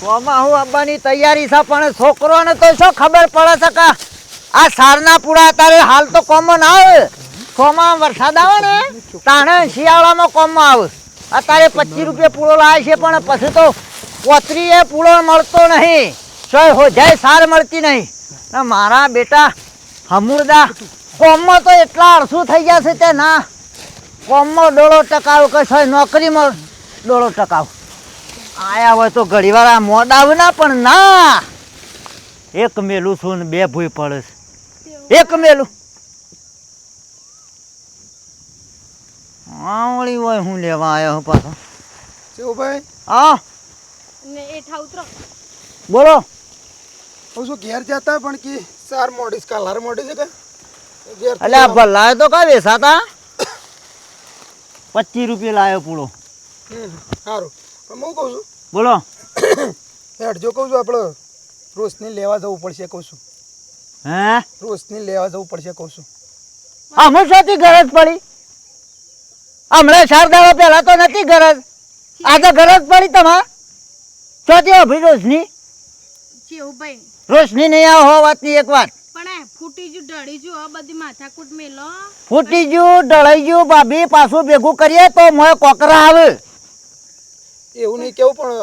સોમાહુ આવવાની તૈયારી છે પણ છોકરોને તો શું ખબર પડે છે કે આ સારના પૂળા અત્યારે હાલ તો કોમમાં ના આવે. સોમાં વરસાદ આવે ને તાણે શિયાળામાં કોમમાં આવે. અત્યારે 25 રૂપિયા પૂળો લાવે છે પણ પછી તો 35 પૂળો મળતો નહીં. જાય સાર મળતી નહીં. મારા બેટા હમુરદા કોમમાં તો એટલા અડસું થઈ ગયા છે તે ના કોમમાં ડોળો ટકાવ કે નોકરીમાં ડોળો ટકાવ આયા હોય તો ઘડી વાર આ મોડ આવે ના પણ ના એક મેલું છું ને 2 ભૂઈ પડે છે એક મેલું આવળી હોય હું લેવા આવ્યો હું પાછો શિવભાઈ હા ને એઠા ઉતરો બોલો હું શું ઘેર જતા પણ કે સાર મોડીશ કાલાર મોડી છે કે ઘેર અલ્યા ભલા તો કા વેસાતા 25 રૂપિયા લાવ્યો પૂળો સારું પણ હું કહું છું બોલો હેડ જો કહું છું આપણે રોશની લેવા જવું પડશે કહું છું હે રોશની લેવા જવું પડશે કહું છું અમે શોથી ગરજ પડી હમણાં 4 દાડા પહેલા તો નથી ગરજ આજે ગરજ પડી તમારે ચોથી અભી રોશની ચેવુભાઈ રોશની નહીં આવો હો વાતની એક વાત પણ ફૂટી જો ઢળી જો આ બધી માથાકૂટ મેલો ફૂટી ગયું ઢળાઈ ગયું ભાભી પાછું ભેગું કરીએ તો મોય કોકરા આવે એવું નહીં કેવું પણ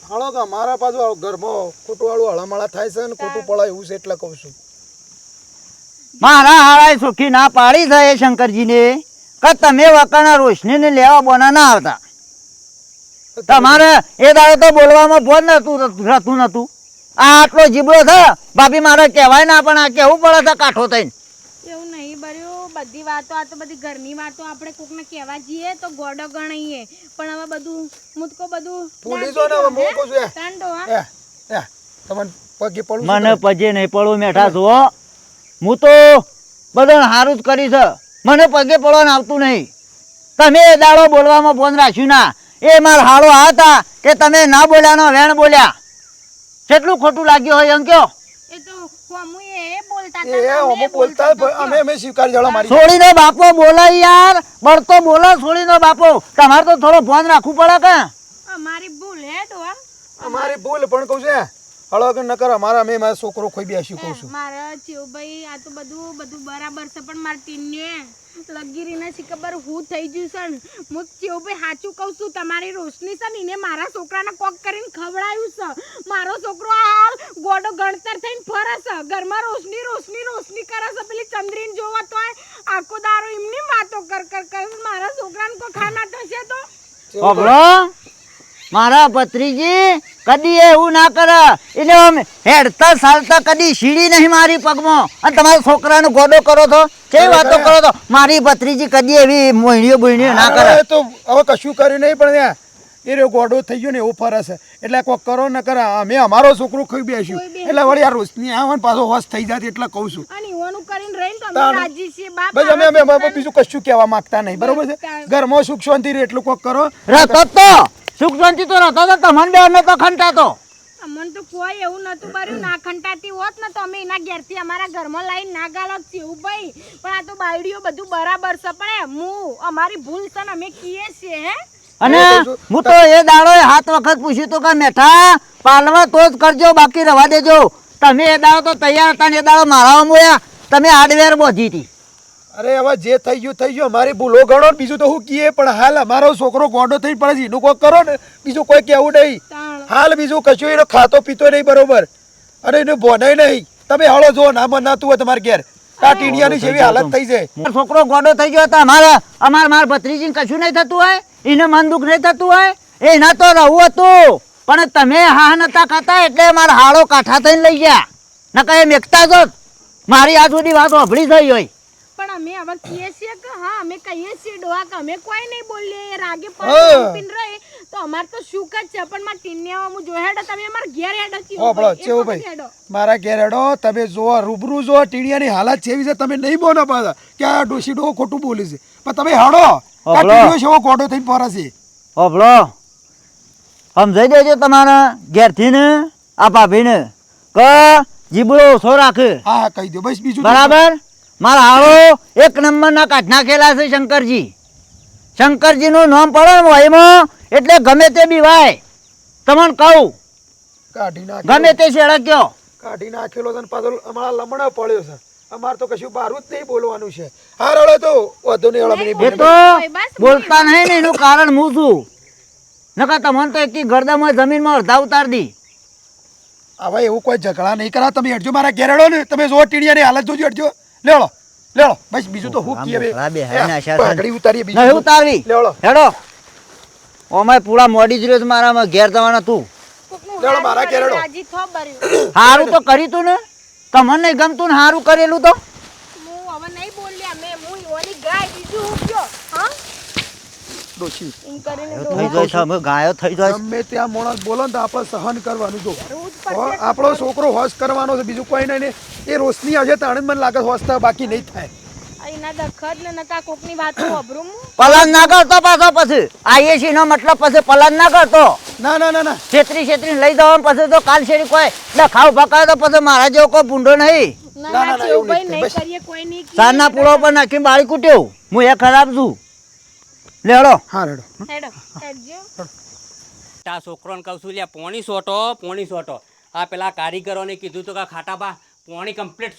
હાલો કે મારા પાછું ઘરમાં ખોટું વાળું હળામળા થાય છે ને ખોટું પડાય એવું છે એટલે કહું છું મારા હારાએ સુખી ના પાડી છે એ શંકરજીને કે તમે વકાના રોશનીને લેવા બોના ના આવતા તમારે એ દાડે તો બોલવામાં બોલ રહેતું નતું આ આટલો જીબડો છે ભાભી મારે કહેવાય ના પણ આ કેવું પડે છે કાઠો થઈને એવું નહીં બર્યું બધી વાતો આ તો બધી ઘરની વાતો આપણે કોકને કહેવા જઈએ તો ગોડો ગણાઈએ પણ હવે બધું મુદકો બધું ફૂલી જો ને હવે હું કહું છું કાંડો હા તમને પગે પડું મને પજે નહીં પડવું મેઠા જુઓ હું તો બધાને સારું જ કરી છે મને પગે પડવાનું આવતું નહીં તમે એ દાડો બોલવામાં ફોન રાખ્યું ના એ મારા હાળો આ હતા કે તમે ના બોલ્યા નો વેણ બોલ્યા કેટલું ખોટું લાગ્યું હોય એમ કયો એ તો હમુ એ બોલતા એ અમે બોલતા અમે સ્વીકાર જળો મારી છોડીનો બાપો બોલે યાર બળતો બોલે છોડીનો બાપો તમારે તો થોડો ફોન રાખવું પડે કે અમારી ભૂલ હે તો અમારી ભૂલ પણ કહું છું હળો કે ન કર અમારા મેં મારો છોકરો ખોઈ બેસ્યું કહું છું મારા ચેવભાઈ આ તો બધું બરાબર છે પણ માર ટીને લગીરીને શી ખબર હું થઈ ગયું છે ને હું ચેવભાઈ સાચું કહું છું તમારી રોશની છે ને એને મારા છોકરાને કોક કરીને ખવડાવ્યું છે મારો છોકરો હાલ ગોડો ગણતર થઈને ફરે છે ઘરમાં રોશની રોશની રોશની કરે છે પેલી ચંદ્રીને જોવા તોય આખો દારો એમની વાતો કર મારા છોકરાને કોઈ ખાના થશે તો અબળો મારા ભત્રીજી કદી એવું ના કરે એટલે હેડતા ચાલતા કદી સીડી નહીં મારી પગમાં અને તમારા છોકરાનો ગોડો કરો છો કેવી વાતો કરો છો મારી ભત્રીજી કદી એવી મોહણીઓ બોહણીઓ ના કરે તો હવે કશું કર્યું નહીં પણ એ રહ્યો ગોડો થઈ ગયો ને એવું ફરે છે એટલે કોઈ કરો ન કરે અમે અમારો છોકરો ખોઈ બેસ્યું એટલે વળી આ રોશની આવે પાછો હોશ થઈ જાય એટલે કહું છું અને ઈવાનું કરીને રહીને તો અમે રાજી છીએ બાપ બસ અમે બીજું કશું કહેવા માંગતા નહીં બરોબર છે ઘરમાં સુખ શાંતિ રહે એટલું કોક કરો રહેતો તો સુખ શાંતિ તો રહેતો તો તમને બેને તો ખંટાતો અમને તો કોઈ એવું નતું કર્યું ના ખંટાતી હોત ને તો અમે એના ઘેરથી અમારા ઘરમાં લાઈન ના ગાલત છે એવું ભાઈ પણ આ તો બાયડીઓ બધું બરાબર છે પણ હું અમારી ભૂલ છે ને અમે કીએ છીએ હે અને હું તો એ દાડો 7 વખત પૂછ્યું તો કે મેઠા પાલવા તો જ કરજો બાકી રવા દેજો તમે એ દાડો તો તૈયાર હતા ને એ દાડો મારા મોયા તમે હાર્ડવેર બોધી હતી અરે હવે જે થઈ ગયું અમારી ભૂલો ગણો બીજું તો હું કીએ પણ હાલ અમારો છોકરો ગોડો થઈ પડે છે એનું કોઈ કરો ને બીજું કોઈ કેવું નહીં હાલ બીજું કશું એનો ખાતો પીતો નહીં બરોબર અને એનું ભોનાય નહીં તમે હાલો જો ના બનાતું હોય તમારે ઘેર આ ટીડિયાની જેવી હાલત થઈ જાય છોકરો ગોડો થઈ ગયો તો અમારા ભત્રીજીને કશું નહીં થતું હોય એને મન દુઃખ નહીં થતું હોય એના તો રહું હતું પણ તમે હા નતા ખાતા એટલે મારા હાડો કાઠા થઈને લઈ ગયા નકા એ મેકતા જ મારી આ સુધી વાત અભળી થઈ હોય પણ અમે હવે કહીએ છીએ કે હા અમે કહીએ છીએ ડોહા કે અમે કોઈ નહીં બોલીએ રાગે પીન રહે તો અમાર તો શું જ છે પણ માર ટીને હું જો હેડ તમે અમાર ઘેર હેડ છીએ ચેવો ભાઈ મારા ઘેર હેડો તમે જો રૂબરૂ જો ટીડિયાની હાલત જેવી છે તમે નહીં બોલો પાછા કે આ ડોશી ડો ખોટું બોલે છે પણ તમે હાડો આ ટીડિયો જેવો ગોડો થઈને ફરે છે ઓબળો સમજાઈ દેજો તમારા ઘેરથી ને આ ભાભીને કે જીબડો ઓછો રાખે હા કહી દો બસ બીજું બરાબર મારા હાળો 1 નંબરના કાઢ નાખેલા છે શંકરજીનું નામ પડે ને એમાં એટલે ગમે તે બીવાય તમને કહું કાઢી નાખ ગમે તે શેડા કયો કાઢી નાખેલો છે ને પાછો અમારા લમણો પડ્યો છે અમારે તો કશું બહાર જ નહીં બોલવાનું છે હા રડો તો વધુ નહીં હળો એ તો બોલતા નહીં ને એનું કારણ હું છું નકા તમને તો એક ગરદામાં જમીનમાં અડધા ઉતાર દી હવે એવું કોઈ ઝઘડા નહીં કરા તમે હેડજો મારા ઘેર હેડો ને તમે જો ટીડિયાની હાલત જોજો હેડજો લેવડો લેવડો બસ બીજું તો હું કીએ પાઘડી ઉતારીએ નહીં બીજું ઉતારવી લેવડો હેડો ઓમાય પૂરા મોડી જ રહ્યો છે મારામાં ઘેર જવાના તું લેવડો મારા ઘેર હેડો રાજી થો બર્યું હારું તો કરી તું ને તમને નહીં ગમતું ને હારું કરેલું તો હું હવે નહીં બોલ્યા મેં હું ઓલી ગાય બીજું હું કયો હા ડોશી એમ કરીને થઈ જાય છે અમે ગાયો થઈ જાય છે. ગમે ત્યાં માણસ બોલો ને તો આપણે સહન કરવાનું જો કરવું જ પડશે. આપણો છોકરો હોશ કરવાનો છે બીજું કોઈ નહીં ને એ રોશની હશે તાણે જ મને લાગે હોશ થાય બાકી નહીં થાય એના દખત ને નકા કોકની વાતો અભરું હું પલાન ના કરતો પાછો પછી આઈએસી નો મતલબ પછી પલાન ના કરતો ના ના ના ના છેતરી લઈ જવા પછી તો કાલ શેરી કોઈ ડખાવ ભકાય તો પછી મારા જેવો કોઈ ભૂંડો નહીં ના ના, ના ના, એવું એવું ભાઈ નહીં. નહીં કરીએ કોઈ નહીં કીએ. સારના પૂળો પર નાખી બાળી કૂટ્યો હું એ ખરાબ છું લેડો હા રેડો હેડો હેડજો આ છોકરોને કહું છું લ્યા પોણી સોટો આ પેલા કારીગરોને કીધું તો કે ખાટાબા પોણી કમ્પ્લીટ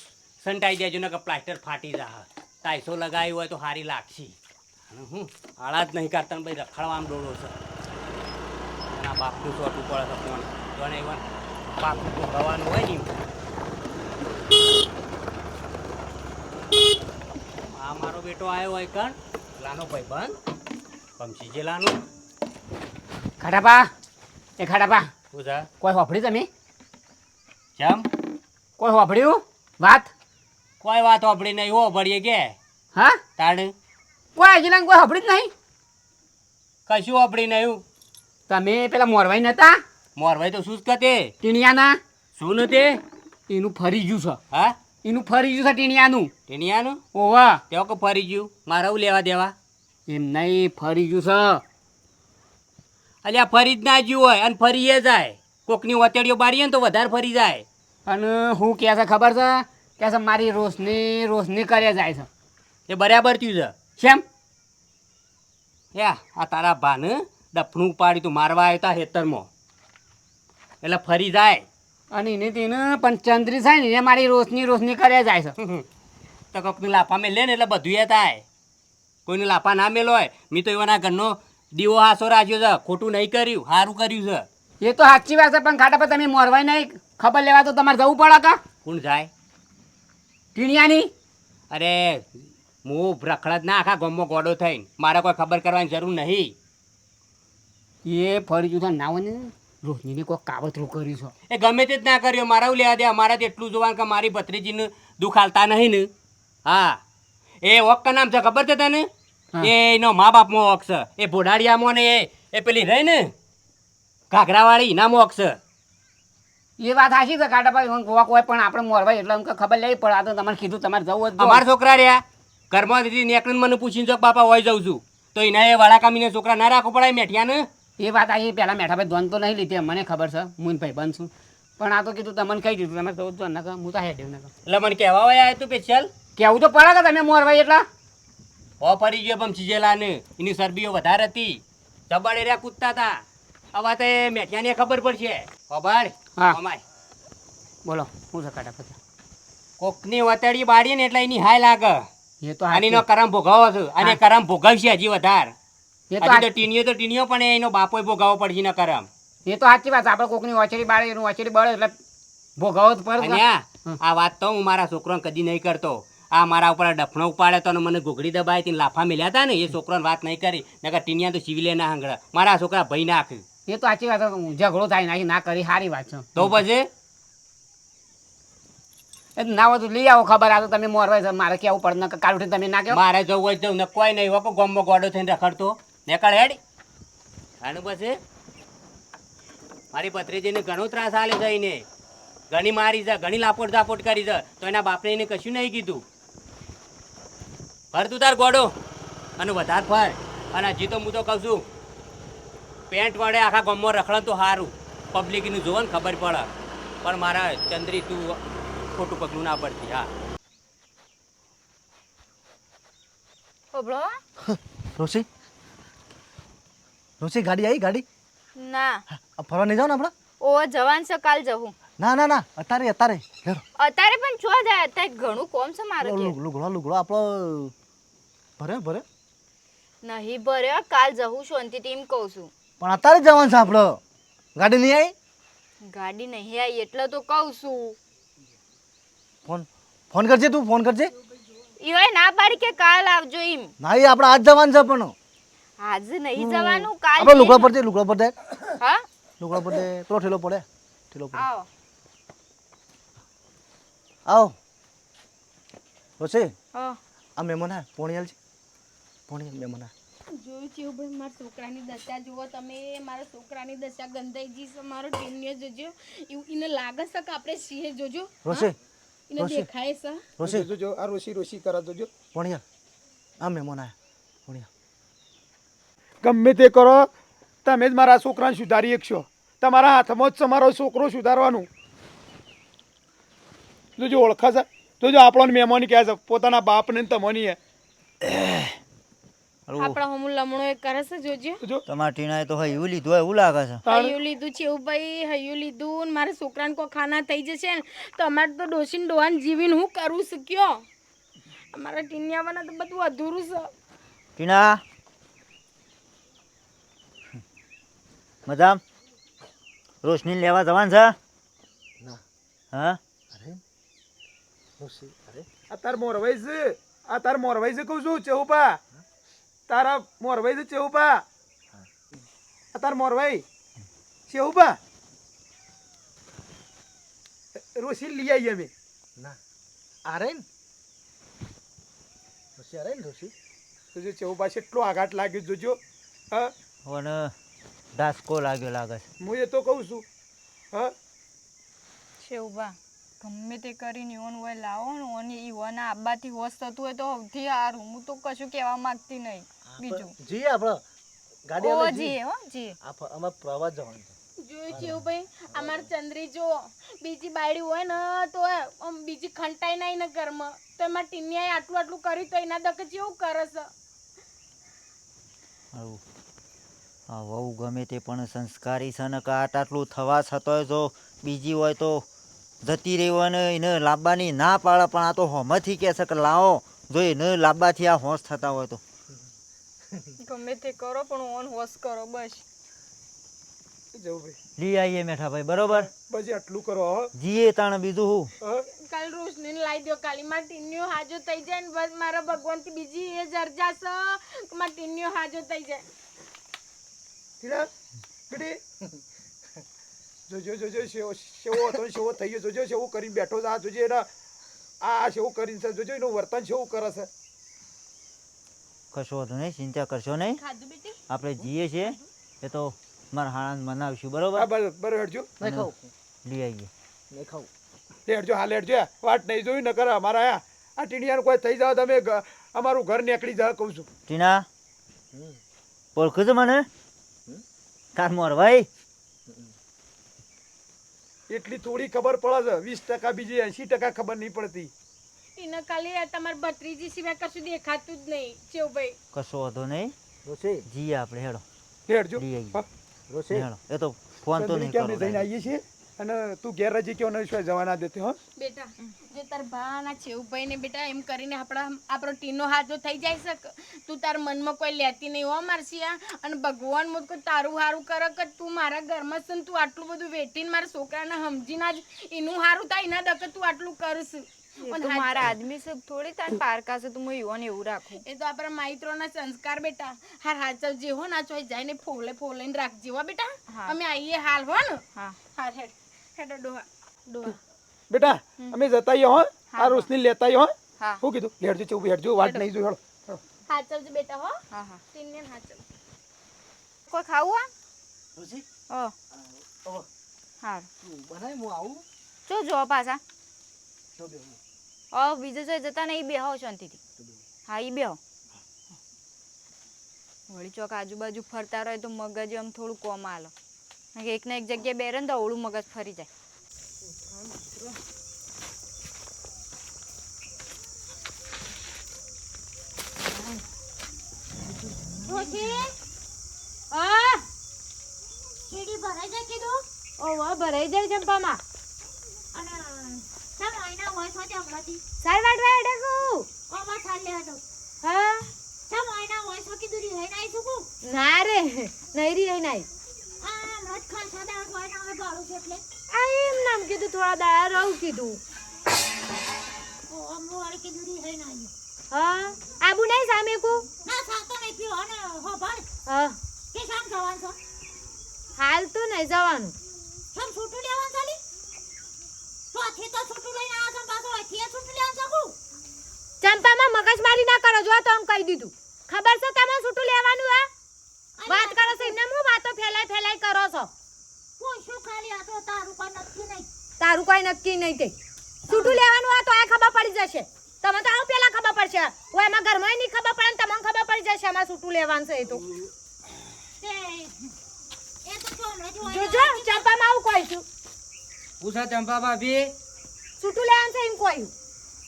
સંટાઈ દેજો ને કે પ્લાસ્ટર ફાટી જા ટાઈસો લગાવી હોય તો સારી લાગશે અને હું આળા જ નહીં કરતા ને ભાઈ રખડવામાં ડોળો છે એના બાપનું સોટું પડે છે પોણી જોને એવા બાપનું ભોગવવાનું હોય ને આ મારો બેટો આવ્યો હોય કણ લાનો ભાઈ બંધ પમસી જે લાનું ખાટાપા એ ખાટાપા શું છે કોઈ હોફળ્યું તમે કેમ કોઈ હોફળ્યું વાત કોઈ વાત હોભળી નહીં હો ભળીએ કે હા તાણ કોઈ આજલા કોઈ હોફળ્યું જ નહીં કશું હોભળી નહીં તમે પેલા મોરવાઈ નતા મોરભાઈ તો શું જ કતે ટીણિયાના શું ન તે એનું ફરી ગયું છે હા એનું ફરી ગયું છે ટીણિયાનું ટેનિયાનું ઓવા તેઓ કે ફરી ગયું મારે હું લેવા દેવા એમ નહીં ફરી ગયું છે અલ્યા ફરી જ ના જ્યું હોય અને ફરી એ જાય કોકની વતેડીઓ બારીએ ને તો વધારે ફરી જાય અને હું કહે છે ખબર છે કે છે મારી રોશની કરે જાય છે એ બરાબર થયું છે કેમ યા આ તારા ભાને ડફણું પાડી તું મારવા આવ્યા હતા હેતરમાં એટલે ફરી જાય અને એને તેને પણ ચંદ્રી થાય ને એને મારી રોશની કરે જાય છે તો કોકની લાફા મેં લે ને એટલે બધું એ થાય કોઈને લાફા ના મેલો હોય મેં તો એવાના ઘરનો દીવો હાસો રાખ્યો છે ખોટું નહીં કર્યું સારું કર્યું છે એ તો સાચી વાત છે પણ ખાટા પર તમે મોરવાઈ નહીં ખબર લેવા તો તમારે જવું પડે કા કોણ જાય ટીણિયાની અરે હું રખડત ના આખા ગામમાં ગોડો થઈને મારે કોઈ ખબર કરવાની જરૂર નહીં એ ફરી જુદા ના હોય ને રોશનીને કોઈ કાવતરું કર્યું છે એ ગમે તે જ ના કર્યો મારા હું લેવા દે અમારે તો એટલું જોવાનું કે મારી ભત્રીજીને દુઃખ હાલતા નહીં ને હા એ વોક કા નામ છે ખબર છે તને હા. એ એનો મા બાપમાં વોક છે એ ભોડાડિયામાં ને એ પેલી રહી ને ઘાઘરાવાળી એના મોક છે એ વાત સાચી છે કાટાભાઈ વોક હોય પણ આપણે મોરવાઈ એટલે અમને ખબર લેવી પડે આ તો તમારે કીધું તમારે જવું જ અમારા છોકરા રહ્યા ઘરમાં દીધી નેકળીને મને પૂછીને જો બાપા હોય જાઉં છું તો એના એ વાળા કામીને છોકરા ના રાખવું પડે મેઠિયાને એ વાત આ પહેલાં મેઠાભાઈ ધોન તો નહીં લીધી મને ખબર છે હું ભાઈ બંધ છું પણ આ તો કીધું તમને કહી દીધું તમે જવું જ ના હું તો હેડ્યું ના એટલે મને કહેવા હોય આવ્યો તું પેશિયલ કેવું તો પડે કે તમે મોરવાઈ એટલે હો ફરી ગયો પણ ચીજેલાને એની સરબીઓ વધારે હતી ચબાડે રહ્યા કૂદતા હતા હવે તો એ મેઠિયાને ખબર પડશે ખબર હા. અમાય બોલો શું છે કાટાભાઈ કોકની વતડી બાળી ને એટલે એની હાય લાગે એ તો અને એનો કરમ ભોગાવો છે અને હા. કરમ ભોગવશે હજી વધારે એ હજી તો તો ટીણીઓ પણ એનો બાપોય ભોગાવો પડશે ને કરમ એ તો સાચી વાત આપણે કોકની ઓચડી બાળે એનું ઓચડી બળે એટલે ભોગાવો જ અને પડે આ વાત તો હું મારા છોકરાને કદી નહીં કરતો આ મારા ઉપર ડફણો ઉપાડે તો અને મને ઘોઘડી દબાઈ હતી લાફા મેલ્યા હતા ને એ છોકરાને વાત નહીં કરી નકર ટીનિયા તો સિવિલે ના હંગડા મારા છોકરા ભાઈ નાખ એ તો સાચી વાત છે. ઝઘડો થાય નાખી ના કરી સારી વાત છે તો પછી એ ના હોય તો લઈ આવો ખબર આ તો તમે મોરવાઈ છે મારે કેવું પડે ને કાલ ઉઠીને તમે ના કહો મારે જવું હોય જવું ને કોઈ નહીં હોય ગોમમાં ગોડો થઈને રખડતો નેકળ હેડ આનું પછી મારી ભત્રીજીને ઘણો ત્રાસ આલે છે એને ઘણી મારી છે ઘણી લાપોટ ઝાપોટ કરી છે તો એના બાપને એને કશું નહીં કીધું ફર તું તાર ગોડો અને વધારે ફર અને હજી તો હું તો કહું છું પેન્ટ વડે આખા ગામમાં રખડે તો સારું પબ્લિકનું જોવો ને ખબર પડે પણ મારા ચંદ્રી તું ખોટું પગલું ના પડતી હા હોબળો રોશી ગાડી આવી ગાડી ના ફરવા નહીં જાવ ને આપણે ઓ જવાન છે કાલ જવું ના ના ના અત્યારે અત્યારે હેડો અત્યારે પણ છો જાય અત્યારે ઘણું કોમ છે મારે કે લુગડો આપણો ભરે ભરે નહીં ભર્યો કાલ જવું શાંતિથી એમ કહું છું પણ અત્યારે જ જવાનું છે આપણો ગાડી નહીં આવી ગાડી નહીં આવી એટલે તો કહું છું ફોન કરજે તું ફોન કરજે ઈઓય ના પાડી કે કાલ આવજો એમ ના એ આપણે આજ જવાનું છે પણ આજે નહીં જવાનું કાલ આપણે લુગડા પર દે હા લુગડા પર દે પેલો ઠેલો પડે આવો આવો રોશે હા આ મહેમાન હા પોણીયાલ છે પોણીયાલ મહેમાન હા જોયું છે એવું ભાઈ મારા છોકરાની દશા જુઓ તમે મારા છોકરાની દશા ગંધાઈ જી છે મારો ટીમને જોજો એવું એને લાગે છે કે આપણે સિંહે જોજો રોશે એને દેખાય છે રોશે જોજો આ રોશી કરા જોજો પોણીયાલ આ મહેમાન હા પોણીયાલ ગમે તે કરો તમે જ મારા છોકરાને સુધારી શકશો તમારા હાથમાં જ છે મારો છોકરો સુધારવાનું જોજો ઓળખા છે જોજો આપણને મહેમાન કહે છે પોતાના બાપને ને તમોની આપણા હમું લમણો એ કરે છે જોજો જોજો તમારા ટીણાએ તો એવું લીધું એવું લાગે છે હૈયું લીધું છે એવું ભાઈ હૈયું લીધું ને મારા છોકરાને કોઈ ખાના થઈ જશે ને તો અમારે તો ડોસીને ડોહાને જીવીને હું કરું શક્યો અમારા ટીનિયાવાના તો બધું અધૂરું છે ટીણા મજામ રોશની લેવા જવાનું છે ના હા આ તાર મોરવાઈ છે આ તાર મોરવાઈ છે કહું છું ચેહુપા તારા મોરવાઈ છે ચેહુપા આ તાર મોરવાઈ ચેહુપા રોશી લઈ આવી અમે ના આરેન રોશી આરેન રોશી જોજો ચેહુપા કેટલો આઘાત લાગ્યો જોજો હા ઓને ડાસ્કો લાગ્યો લાગે છે હું એ તો કહું છું હા શેવબા ગમે તે કરીને ઈવન હોય લાવો ને ઓને ઈવના આબાથી હોશ થતું હોય તો સૌથી સારું હું તો કશું કહેવા માંગતી નહીં બીજું જી આપણે ગાડી ઓ આપણે જી હો જી અમે પ્રવાસ જવાનું છે જોયું છે એવું ભાઈ અમારે ચંદ્રી જો બીજી બાયડી હોય ને તો આમ બીજી ખંટાઈ નહીં ને ઘરમાં તો એમાં ટીનિયાએ આટલું આટલું કર્યું તો એના દકે જેવું કરે છે આવું આ વહુ ગમે તે પણ સંસ્કારી છે ને કાટ આટલું થવા છતાંય જો બીજી હોય તો જતી રહી હોય ને એને લાવવાની ના પાડે પણ આ તો હોમથી કહે છે કે લાવો જો એને લાવવાથી આ હોશ થતા હોય તો ગમે તે કરો પણ ઓન હોશ કરો બસ જવું ભાઈ લઈ આવીએ મેઠા ભાઈ બરોબર પછી આટલું કરો હો જીએ તાણે બીજું હું હા કાલ રોશનીને લાવી દો કાલી મારા ટીનિયો હાજો થઈ જાય ને બસ મારા ભગવાનથી બીજી એ જરજા છે કે મારા ટીનિયો હાજો થઈ જાય ટીના બેટી જોજો જોજો સેવો હતો સેવો થઈ ગયો જોજો સેવો કરીને બેઠો છે આ જોજો એના આ સેવો કરીને છે જોજો એનું વર્તન સેવું કરે છે કશો વાંધો નહીં ચિંતા કરશો નહીં ખાધું બેટી આપણે જીએ છીએ એ તો મારા હાણાને મનાવીશું બરોબર હા બરાબર હેડજો લઈ આવીએ નહીં ખાવું હેડજો હાલ હેડજો વાટ નહીં જોયું ન કરે અમારા આ ટીણિયાનું કોઈ થઈ જાવ તમે અમારું ઘર નીકળી જાવ કહું છું ટીના ઓળખું છે મને તાર મોરભાઈ એટલી થોડી ખબર પડે છે 20% બીજી 80% ખબર નહીં પડતી એને ખાલી તમારી ભત્રીજી સિવાય કશું દેખાતું જ નહીં ચેવભાઈ કશો વાંધો નહીં જીએ આપણે હેડો હેડજો લઈ આવીએ હા. હેડો એ તો ફોન તો નહીં ચંદ્રિકા અમે કરો જઈને આવીએ છીએ અને તું ઘેર રજી કેવો નહીં જવા ના દેતી હો બેટા જો તાર ભાના ચેવભાઈ ને બેટા એમ કરીને આપણો ટીનો હાજો થઈ જાય છે તું તાર મનમાં કોઈ લેતી નહીં હો મારસિયા અને ભગવાન મુજ કોઈ તારું હારું કરે કે તું મારા ઘરમાં છે ને તું આટલું બધું વેઠીને મારા છોકરાને સમજીને જ એનું હારું થાય એના દકે તું આટલું કરશ તો મારા આદમી છે થોડી તાન પારકા છે તો હું ઈવન એવું રાખું એ તો આપણા માઈત્રોના સંસ્કાર બેટા હાર હાચવ જે હો ના ચોઈ જાય ને ફોલે ને રાખજે હો બેટા હા. અમે આવીએ હાલ હો ને હા હાર હેડો ડોહા બેટા અમે જતા આવીએ હો આ રોશની લેતા આવીએ હો હા શું કીધું હેડજો ચેવું હેડજો વાટ નહીં જોઈ હેડો હાચવજે બેટા હો હા હા ટીનિયન હાચવ કોઈ ખાવું રોશી આ ઓ હા બનાય હું આવું જો જો પાછા તો બેહું બીજે જો જતા નહીં બેહો શાંતિથી હા ઈ બેહો વળી ચોક આજુબાજુ ફરતા રહે તો મગજ આમ થોડું કોમ આલો એક ને એક જગ્યાએ બેરે ને તો અવળું મગજ ફરી જાય રોશી આ સીડી ભરાઈ જાય કીધું ઓવા ભરાઈ જાય ચંપામાં અને ચમ આઈના હોય છો તે હમણાંથી સાર વાટવા એડે કો ઓમાં થાલ લેવા દો હા ચમ આઈના હોય છો કે દૂરી હઈ નાઈ છું ના રે નઈરી હઈ નાઈ આ હમણાં જ ખાસા દાળ હોય ના હવે ગાળું છે એટલે આ એમ નામ કીધું થોડા દાડા રહું કીધું ઓ અમરો વાળી કે દૂરી હઈ નાઈ હા આબુ નહીં સામે કો ના સાતો નહીં પીઓ અને હો ભાઈ હા કે શામ જવાનું છો હાલ તો નહીં જવાનું ચમ છૂટું લેવાનું ચાલી તો આથી તો છૂટું લઈને આવો છો પાછો આથી છૂટું લેવાનું શકું ચંપામાં મગજમારી ના કરો જો તો હું કહી દીધું ખબર છે તમે છૂટું લેવાનું હે વાત કરો છો એમને હું વાતો ફેલાઈ કરો છો પૂછું ખાલી આ તો તારું કોઈ નક્કી નહીં તારું કોઈ નક્કી નહીં તે છૂટું લેવાનું હોય તો આ ખબર પડી જશે તમે તો આવું પેલા ખબર પડશે હું એમાં ઘરમાં નહીં ખબર પડે ને તમને ખબર પડી જશે આમાં છૂટું લેવાનું છે એ તો તે એ તો તો હમણાં જ હોય જોજો ચંપામાં આવું કહું છું ઉષા ચંપા ભાભી છૂટું લેવાનું છે એમ કહ્યું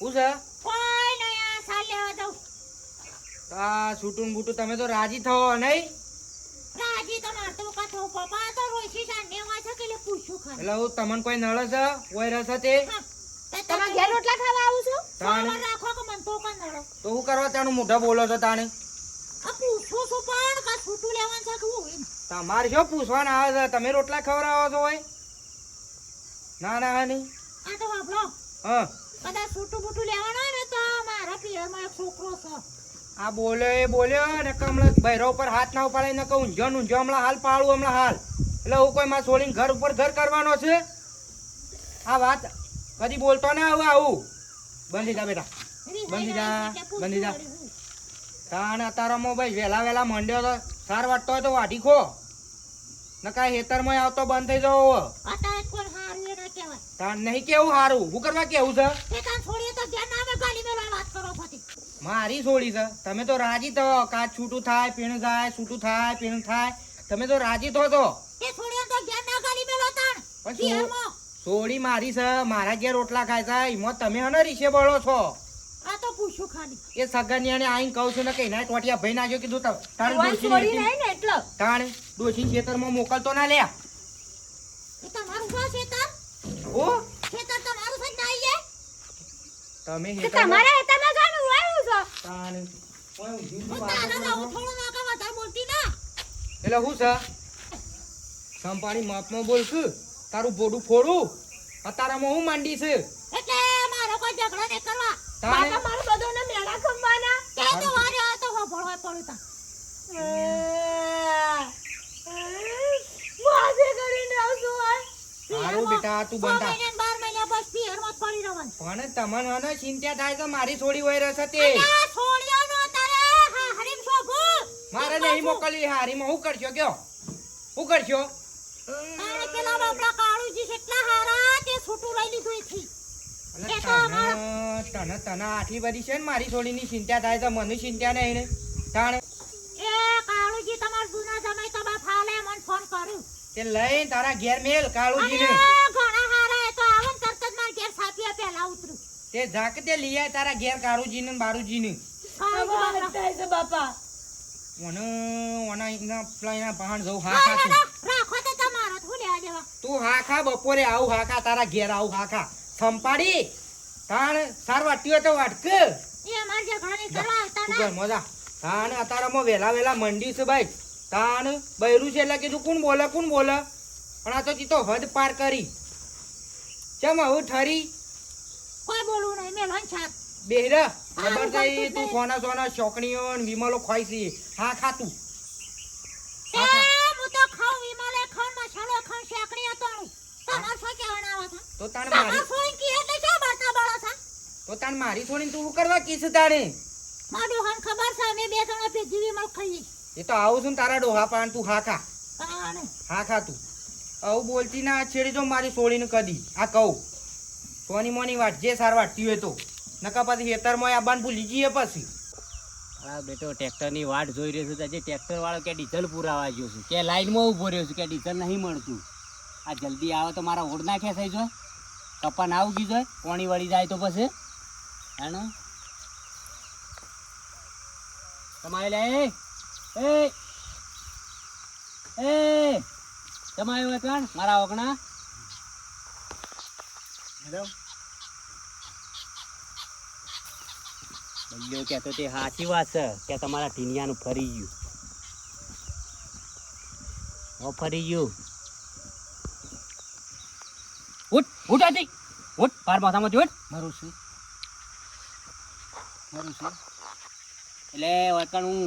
ઉષા કોઈ નહીં આ સાલ લેવા દઉં આ છૂટું બૂટું તમે તો રાજી થો નહીં રાજી તો મારતો કાથો પપ્પા તો રોશી સાંડે માં છે કે લે પૂછું ખાલી એટલે હું તમને કોઈ નળ છે કોઈ રસ તે હા તે તમે ઘેર રોટલા ખાવા આવું છું તાણે સોમવાર રાખો કે મન તો કાં નડો તો હું કરવા તાણું મોઢા બોલો છો તાણે આ પૂછું છું પણ કા છૂટું લેવાનું છે કે હું એમ તમારે શું પૂછવાના આવે છે તમે રોટલા ખવડાવો છો હોય ના ના નહીં આ તો વાપરો હા કદાચ છૂટું બૂટું લેવાનું હોય ને તો મારા પિયરમાં એક છોકરો છે આ બોલ્યો ને કમળા બૈરા ઉપર હાથ ના ઉપાડે ને કહું ઊંઝો હમણાં હાલ પાડું હમણાં હાલ એટલે હું કોઈ માં છોડીને ઘર ઉપર ઘર કરવાનો છે આ વાત કદી બોલતો ને હવે આવું બંધી જા બેટા બંધી જા બંધી જા તાણ અતારામાં ભાઈ વહેલા મંડ્યો તો સાર વાટતો હોય તો વાઢી ખો ને કાંઈ હેતરમાં આવતો બંધ થઈ જવો અત્યારે કોઈ હારું એ ના કહેવાય તાણ નહીં કેવું હારું હું કરવા કેવું છે તે કાં છોડીએ તો ધ્યાન ના આવે ગાલી મેળવા વાત કરો ફતી મારી છોડી છે તમે તો રાજી થો કાચ છૂટું થાય પીણ થાય છૂટું થાય પીણ થાય તમે તો રાજી થો તો તે છોડીએ તો ધ્યાન ના ગાલી મેળવા તાણ પણ પિયરમાં છોડી મારી છે મારા ઘેર રોટલા ખાય છે એમાં તમે હને રીસે બળો છો આ તો પૂછું ખાલી એ સગનિયાને આઈને કહું છું ને કે ના ટોટિયા ભાઈ નાખ્યો કીધું તારે કોઈ ડોશી છોડી નહીં ને એટલે તાણે ડોશી ખેતરમાં મોકલતો ના લે એ તમારું શું છે તાર ઓ ખેતર તમારું છે ના આઈએ તમે તો ખેતરમાં તમારે હેતામાં જાનું આવ્યું છે તાણે ઓય ઊંધી ઊંધી વાતો તારા કરો ના છો. થોડું ના કે વધારે બોલતી ના એટલે હું છે સંપાણી માપમાં બોલશું તારું બોડું ફોડું અતારામાં હું માંડી છે એટલે મારો કોઈ ઝઘડો નહીં કરવા તાણે બાપા મારું બધોને મેળા ખંભાના તે તો વારે આ તો હોભળ હોય પડું તા વાજે કરીને આવશું હોય સારું બેટા તું બંધા 6 મહિના 12 મહિના બસ પિયરમાં જ પડી રહેવાનું પણ તમને હને ચિંતા થાય તો મારી છોડી વઈ રહેશે તે આ છોડ્યો નો તારે હા હરીમ શોભુ મારે નહીં મોકલી હારીમાં હું કરશો કયો હું કરશો તારે પેલા બાપડા કાળુજી કેટલા હારા તે છૂટું લઈ લીધું એથી એટલે એ તો તને આટલી બધી છે ને મારી છોડીની ચિંતા થાય તો મને ચિંતા નહીં ને તાણે એ કાળુજી તમાર જૂના જમાઈ તો બાપ હાલે મને ફોન કર્યું તે લઈને તારા ઘેર મેલ અને કાળુજીને ઘણા હારા એ તો આવન તરત જ માર ઘેર સાપીયા પહેલા ઉતરું તે ઝાક તે લઈ આય તારા ઘેર કાળુજીને ને બારુજીને કાળુજી બાપડા થાય છે બાપા મને ઓના એના પેલા એના પહાણ જવું ના, હા ના, ખા ના, રાખો તો તમારા હું લેવા દેવા તું હા ખા બપોરે આવું હા ખા તારા ઘેર આવું હા ખા સંપાડી તાણ સાર વાટ્યું હોય તો વાટક એ અમાર ઝઘડો નહીં કરવા આવતા તું ના કર મજા તાણ અતારામાં વેલા મંડી છે ભાઈ તાણ બૈરું છે એટલે કીધું કોણ બોલે પણ આ તો જીતો હદ પાર કરી ચમ આવું ઠરી કોઈ બોલવું નહીં મેલન છાપ બેહરા હા, ખબર હું થઈ ગમતું જ તું નહીં. સોના શોકણીઓ ને વિમલો ખોઈ છે હા ખા તું એ હું તો ખાઉં વિમલે ખાઉં મસાલો ખાઉં શેકણી અતોણું તમાર શું કહેવાના આવા હતા તો તાણ તમાર મારી સોઈ કી એટલે શું બાતા બળો છે તો તાણ મારી છોડીને તું શું કરવા કીસ તાણે મારું હન ખબર છે અમે બે જણા ભેજી વિમલ ખાઈએ એ તો આવું છું ને તારા ડોહા પાણ તું હા ખા અને હા ખા તું આવું બોલતી ના છેડી જો મારી છોડીને કદી આ કહું તોની મોની વાટ જે સાર વાટતી હોય તો નકા પછી હેતરમાં આબાન ભૂલી જઈએ પછી હા બેટો ટ્રેક્ટરની વાટ જોઈ રહ્યો છું તો આજે ટ્રેક્ટર વાળો કે ડીઝલ પુરાવા ગયો છું કે લાઈનમાં ઊભો રહ્યો છું કે ડીઝલ નહીં મળતું આ જલ્દી આવે તો મારા ઓઢ નાખ્યા થઈ જાય કપાન આવું ગયું જાય પાણી વળી જાય તો પછી હેનો તમારે લે એ તમે આવ્યો કણ મારા ઓગણા બલ્યો કહેતો તે સાચી વાત છે કે તમારા ટીનિયાનું ફરી ગયું. ફરી ગયું. ઉઠ ઉઠ હતી ઉઠ પાર માથામાંથી ઉઠ. મારું છે એટલે વકણ હું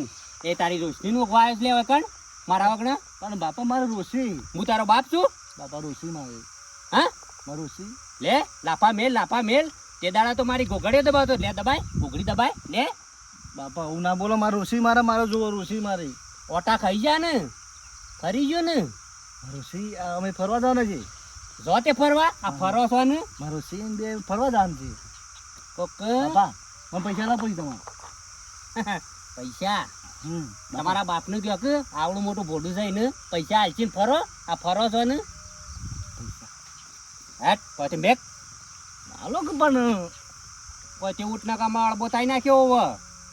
એ તારી રોશનીનું વાયસ લે વકણ મારા વગણ. પણ બાપા મારે રોશી હું તારો બાપ છું. બાપા રોશી મારે હા મારું રોશી લે લાફા મેલ તે દાડા તો મારી ઘોઘડીઓ દબાવતો. લે દબાય ઘોઘડી દબાય લે. બાપા હું ના બોલો મારે રોશી મારે મારો જોવો રોશી મારી ઓટા ખાઈ જા ને ફરી ગયો ને. રોશી અમે ફરવા જવાના છે. જો તે ફરવા આ ફરો છો ને મારો રોશી બે ફરવા જવાનું છે. કોક બાપા મને પૈસા ના પડી તમારે પૈસા હમ તમારા બાપનું કહો કે આવડું મોટું ભોડું છે ને પૈસા હાલચીને ફરો. આ ફરો છો ને હેટ પછી મેક હાલો કે પણ પછી ઉઠના કામમાં અળબો થાય નાખ્યો હવે.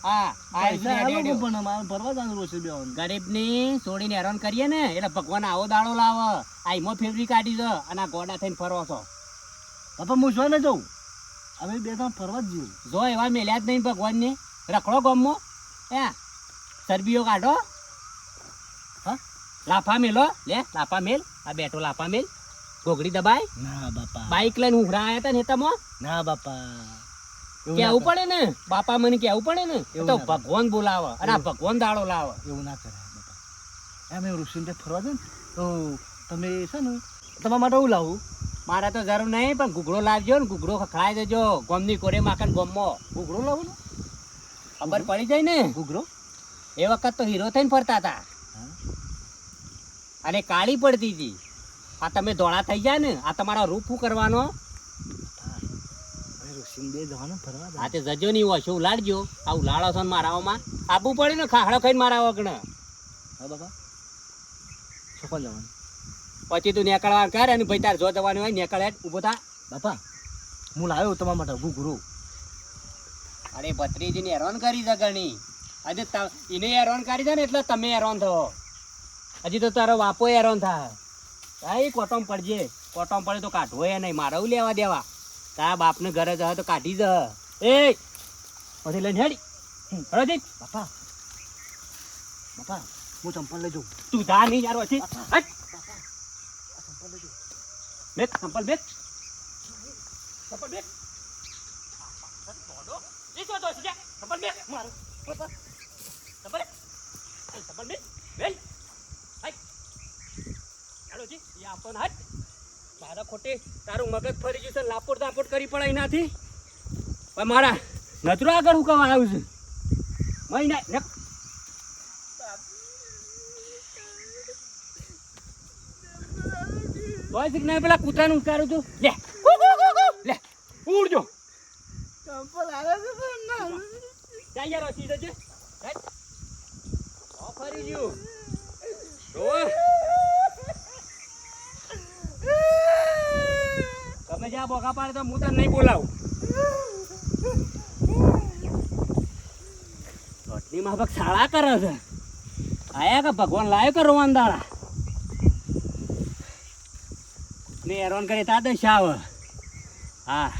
હા પૈસા હાલો કે આ પણ મારે ફરવા જવાનું રોશી બે ગરીબની છોડીને હેરાન કરીએ ને એટલે ભગવાન આવો દાડો લાવે. આ ઈમો ફેવરી કાઢી દો અને આ ગોડા થઈને ફરો છો. બાપા હું શું ને જઉં અમે બે ત્રણ ફરવા જ જઈએ. જો એવા મેલ્યા જ નહીં ભગવાનને. રખડો ગમો હે ચરબીઓ કાઢો. હા લાફા મેલો લે લાફા મેલ. આ બેઠો લાફા મેલ ઘોઘડી દબાય. ના બાપા બાઈક લઈને ઉભરા આવ્યા હતા ને હેતામાં. ના બાપા કેવું પડે ને બાપા મને કેવું પડે ને એ તો ભગવાન બોલાવે અને આ ભગવાન દાડો લાવે. એવું ના કરાય બાપા. એમ એવું ઋષિને ફરવા જાય ને તો તમે છે ને તમારા માટે હું લાવું. મારે તો જરૂર નહીં પણ ઘૂઘડો લાવજો ને ઘૂઘડો ખખડાઈ દેજો. ગોમની કોરે માખણ ગોમમાં ઘૂઘરો લાવું ને ખબર પડી જાય ને. ઘૂઘરો એ વખત તો હીરો થઈને ફરતા હતા અને કાળી પડતી હતી. આ તમે ધોળા થઈ જાય ને આ તમારો રૂપ શું કરવાનો. ઋષિને બે જવાનું ફરવા આ તે જજો નહીં હોય શું ઉલાડજો. આ ઉલાડો છો ને મારાઓમાં આપવું પડે ને ખાખડો ખાઈને મારા વગણ. હા બાપા ચોકન જવાનું. પછી તું નીકળવા કર અને ભાઈ તાર જો જવાનું હોય નીકળે ઊભો થા. બાપા હું લાવ્યો તમારા માટે ઘૂઘરો. અરે ભત્રીજીને હેરાન કરી છે ઘણી. આજે એને હેરાન કરી છે ને એટલે તમે હેરાન થો. હજી તો તારો બાપો હેરાન થાય. હા કોટમ પડજે. કોટમ પડે તો કાઢવો એ નહીં મારે લેવા દેવા. તારા બાપને ઘરે જ તો કાઢી જ. એ પછી લઈને હેડી હળજી. બાપા બાપા હું ચંપલ લઈ જાઉં. તું જા નહીં યાર પછી હટ. ચંપલ લઈ જાઉં. બેક ચંપલ બેક ચંપલ બેક. એ તો સીધા ચંપલ બેક મારું ચંપલ ચંપલ બેક બેલ હાય ચાલો જી એ આપો ને હટ. મારા ખોટે તારું મગજ ફરી ગયું છે. લાપોટ દાપોટ કરી પડે એનાથી. પણ મારા નજરો આગળ હું કવા આવ્યું છે મહિના ને તોય શીખ નહીં પેલા કૂતરાનું ઉતારું છું. લે લે ઉડજો. ક્યાં યાર હસી જજે. ફરી ગયું તમે જ્યાં બોગા પાડે તો હું તને નહીં બોલાવું. રોટલી માં ભગ શાળા કરે છે. આયા કે ભગવાન લાયો કે રોવાન દાડા ને હેરાન કરે તા દશા આવે. હા